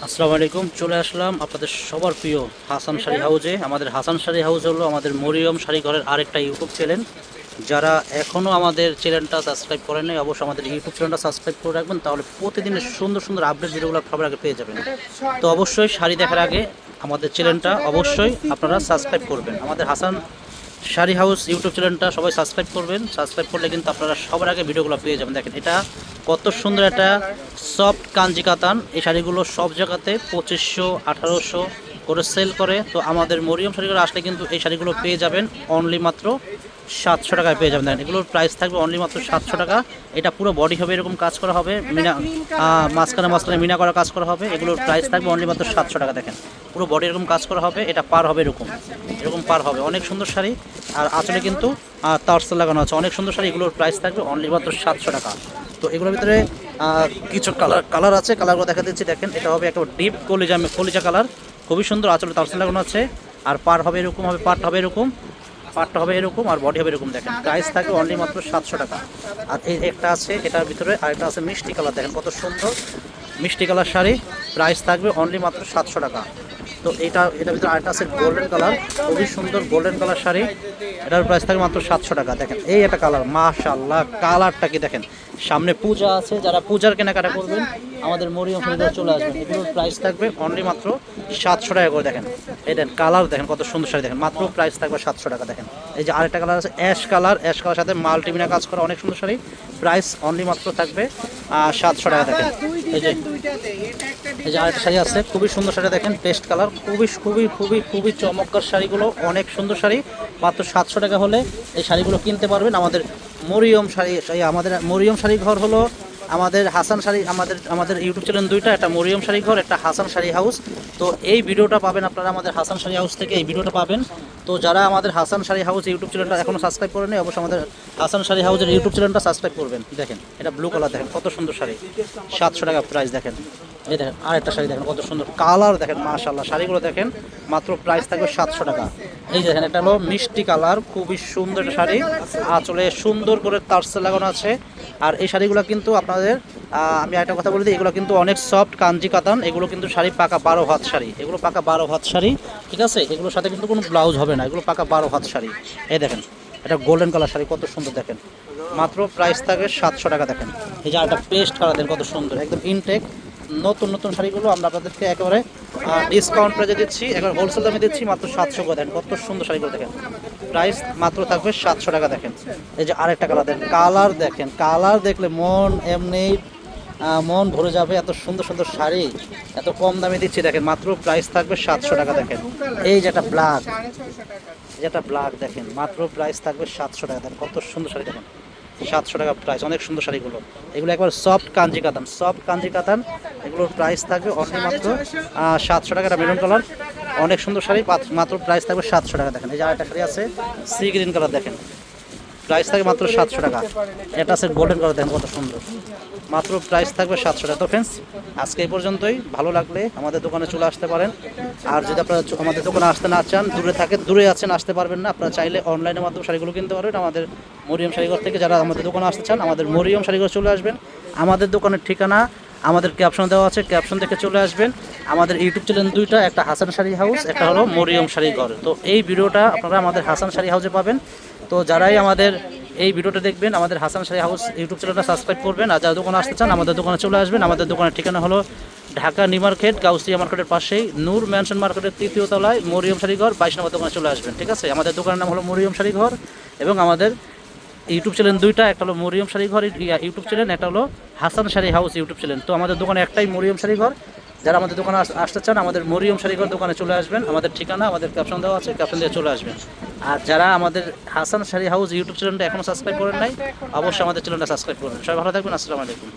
আসসালামু আলাইকুম। চলে আসলাম আপনাদের সবার প্রিয় হাসান শাড়ি হাউজে। আমাদের হাসান শাড়ি হাউজ হলো আমাদের মরিয়ম শাড়ি ঘরের আরেকটা ইউটিউব চ্যানেল। যারা এখনও আমাদের চ্যানেলটা সাবস্ক্রাইব করেন নাই, অবশ্যই আমাদের ইউটিউব চ্যানেলটা সাবস্ক্রাইব করে রাখবেন, তাহলে প্রতিদিনের সুন্দর সুন্দর আপডেট ভিডিওগুলো সবার আগে পেয়ে যাবেন। তো অবশ্যই শাড়ি দেখার আগে আমাদের চ্যানেলটা অবশ্যই আপনারা সাবস্ক্রাইব করবেন। আমাদের হাসান শাড়ি হাউস ইউটিউব চ্যানেলটা সবাই সাবস্ক্রাইব করবেন। সাবস্ক্রাইব করলে কিন্তু আপনারা সবার আগে ভিডিওগুলো পেয়ে যাবেন। দেখেন এটা কত সুন্দর একটা সফট কাঞ্জি কাতান। এই শাড়িগুলো সব জায়গাতে 2500 1800 করে সেল করে। তো আমাদের মরিয়ম শাড়িগুলো আসলে কিন্তু এই শাড়িগুলো পেয়ে যাবেন অনলি মাত্র 700 টাকায় পেয়ে যাবেন। দেখেন এগুলোর প্রাইস থাকবে অনলি মাত্র 700 টাকা। এটা পুরো বডি হবে এরকম কাজ করা হবে, মিনা মাঝখানে মাঝখানে মিনা করা কাজ করা হবে। এগুলোর প্রাইস থাকবে অনলি মাত্র 700 টাকা। দেখেন পুরো বডি এরকম কাজ করা হবে, এটা পার হবে এরকম এরকম পার হবে। অনেক সুন্দর শাড়ি, আর আঁচলে কিন্তু তারসেল লাগানো আছে। অনেক সুন্দর শাড়ি, এগুলোর প্রাইস থাকবে অনলি মাত্র 700 টাকা। তো এগুলোর ভিতরে কিছু কালার আছে, কালারগুলো দেখা দিচ্ছি। দেখেন এটা হবে একটা ডিপ কলিজা কালার, খুবই সুন্দর। আঁচলে তারসেল লাগানো আছে, আর পার হবে এরকম হবে, পাটটা হবে এরকম, পাটটা হবে এরকম, আর বডি হবে এরকম। দেখেন প্রাইস থাকবে অনলি মাত্র 700 টাকা। আর এই একটা আছে, এটার ভিতরে আরেকটা আছে মিষ্টি কালার। দেখেন কত সুন্দর মিষ্টি কালার শাড়ি, প্রাইস থাকবে অনলি মাত্র 700 টাকা। তো এটার ভিতরে আরেকটা আছে গোল্ডেন কালার, খুবই সুন্দর গোল্ডেন কালার শাড়ি, এটার প্রাইস থাকবে মাত্র 700 টাকা। দেখেন এই একটা কালার, মাশাআল্লাহ কালারটা কি দেখেন। সামনে পূজা আছে, যারা পূজার কেনাকাটা করবেন আমাদের মরিয়ম শাড়িগুলো চলে আসবেন। এগুলোর প্রাইস থাকবে অনলি মাত্র 700 টাকা করে। দেখেন এই দেন কালার, দেখেন কত সুন্দর শাড়ি। দেখেন মাত্র প্রাইস থাকবে 700 টাকা। দেখেন এই যে আরেকটা কালার আছে অ্যাশ কালার, অ্যাশ কালার সাথে মাল্টিমিনা কাজ করা, অনেক সুন্দর শাড়ি, প্রাইস অনলি মাত্র থাকবে 700 টাকা। দেখেন এই যে আরেকটা শাড়ি আছে, খুবই সুন্দর শাড়ি। দেখেন পেস্ট কালার, খুবই খুবই খুবই খুবই চমৎকার শাড়িগুলো, অনেক সুন্দর শাড়ি। মাত্র 700 টাকা হলে এই শাড়িগুলো কিনতে পারবেন। আমাদের মরিয়ম শাড়ি, আমাদের মরিয়ম শাড়ি ঘর হলো আমাদের হাসান শাড়ি, আমাদের ইউটিউব চ্যানেল দুইটা, একটা মরিয়ম শাড়ি ঘর, একটা হাসান শাড়ি হাউস। তো এই ভিডিওটা পাবেন আপনারা আমাদের হাসান শাড়ি হাউস থেকে, এই ভিডিওটা পাবেন। তো যারা আমাদের হাসান শাড়ি হাউস ইউটিউব চ্যানেলটা এখনও সাবস্ক্রাইব করেনি, অবশ্যই আমাদের হাসান শাড়ি হাউসের ইউটিউব চ্যানেলটা সাবস্ক্রাইব করবেন। দেখেন এটা ব্লু কালার, দেখেন কত সুন্দর শাড়ি, 700 টাকা প্রাইস। দেখেন এই দেখেন আরেকটা শাড়ি, দেখেন কত সুন্দর কালার। দেখেন মাশাআল্লাহ শাড়িগুলো দেখেন, মাত্র প্রাইস থাকবে 700 টাকা। এই দেখেন এটা হলো মিষ্টি কালার, খুবই সুন্দর একটা শাড়ি, আঁচলে সুন্দর করে তারসেল লাগানো আছে। আর এই শাড়িগুলো কিন্তু আপনাদের আমি একটা কথা বলে দিই, এগুলো কিন্তু অনেক সফট কাঞ্জি কাতান। এগুলো কিন্তু শাড়ি পাকা 12 হাত শাড়ি, এগুলো পাকা 12 হাত শাড়ি, ঠিক আছে। এগুলোর সাথে কিন্তু কোনো ব্লাউজ হবে না, এগুলো পাকা 12 হাত শাড়ি। এই দেখেন এটা গোল্ডেন কালার শাড়ি, কত সুন্দর। দেখেন মাত্র প্রাইস থাকবে 700 টাকা। দেখেন এই যে একটা পেস্ট কালার, দেখেন কত সুন্দর, একদম ইনটেক নতুন নতুন শাড়িগুলো আমরা আপনাদেরকে একেবারে ডিসকাউন্ট প্রাইজে দিচ্ছি, একেবারে হোলসেল দামে দিচ্ছি মাত্র 700 করে। দেখেন কত সুন্দর শাড়িগুলো, দেখেন প্রাইস মাত্র থাকবে 700 টাকা। দেখেন এই যে আরেকটা কালার, দেখেন কালার, দেখেন কালার দেখলে মন এমনি মন ভরে যাবে। এত সুন্দর সুন্দর শাড়ি এত কম দামে দিচ্ছি, দেখেন মাত্র প্রাইস থাকবে 700 টাকা। দেখেন এই যেটা ব্ল্যাক, যেটা ব্ল্যাক, দেখেন মাত্র প্রাইস থাকবে 700 টাকা। দেখেন কত সুন্দর শাড়ি, দেখেন 700 টাকা প্রাইস, অনেক সুন্দর শাড়িগুলো। এগুলো একবার সফট কাঞ্জি কাতান, সফট কাঞ্জি কাতান, এগুলোর প্রাইস থাকবে অনলি মাত্র 700 টাকা। এটা মেরুন কালার, অনেক সুন্দর শাড়ি, মাত্র প্রাইস থাকবে 700 টাকা। দেখেন এই যে আরেকটা শাড়ি আছে সি গ্রিন কালার, দেখেন প্রাইস থাকবে মাত্র 700 টাকা। এটা আছে গোল্ডেন কালার, দেখেন কত সুন্দর, মাত্র প্রাইস থাকবে 700 টাকা। তো ফ্রেন্ডস আজকে এই পর্যন্তই। ভালো লাগলে আমাদের দোকানে চলে আসতে পারেন। আর যদি আপনারা আমাদের দোকানে আসতে না চান, দূরে আছেন, আসতে পারবেন না, আপনারা চাইলে অনলাইনের মাধ্যমে শাড়িগুলো কিনতে পারবেন আমাদের মরিয়ম শাড়িঘর থেকে। যারা আমাদের দোকানে আসতে চান, আমাদের মরিয়ম শাড়িঘর চলে আসবেন। আমাদের দোকানের ঠিকানা আমাদের ক্যাপশন দেওয়া আছে, ক্যাপশন দেখে চলে আসবেন। আমাদের ইউটিউব চ্যানেল দুইটা, একটা হাসান শাড়ি হাউস, একটা হলো মরিয়ম শাড়ি ঘর। তো এই ভিডিওটা আপনারা আমাদের হাসান শাড়ি হাউসে পাবেন। তো যারাই আমাদের এই ভিডিওটা দেখবেন, আমাদের হাসান শাড়ি হাউস ইউটিউব চ্যানেলটা সাবস্ক্রাইব করবেন। আর যারা দোকানে আসতে চান, আমাদের দোকানে চলে আসবেন। আমাদের দোকানের ঠিকানা হলো ঢাকা নিউ মার্কেট, গাউসিয়া মার্কেটের পাশেই নূর ম্যানশন মার্কেটের 3য় তলায় মরিয়ম শাড়ি ঘর, 22 নম্বর দোকানে চলে আসবেন, ঠিক আছে। আমাদের দোকানের নাম হলো মরিয়ম শাড়ি ঘর, এবং আমাদের ইউটিউব চ্যানেল দুইটা, একটা হলো মরিয়ম শাড়ি ঘর ইউটিউব চ্যানেল, একটা হলো Hasan sari house YouTube channel. তো আমাদের দোকানে একটাই মরিয়ম শাড়ি ঘর। যারা আমাদের দোকানে আসতে চান, আমাদের মরিয়ম শাড়ি ঘর দোকানে চলে আসবেন। আমাদের ঠিকানা আমাদের ক্যাপশন দেওয়া আছে, ক্যাপশন দিয়ে চলে আসবেন। আর যারা আমাদের হাসান শাড়ি হাউস ইউটিউব চ্যানেলটা এখনও সাবস্ক্রাইব করেন নাই, অবশ্যই আমাদের চ্যানেলটা সাবস্ক্রাইব করবেন। সবাই ভালো থাকবেন, আসসালামু আলাইকুম।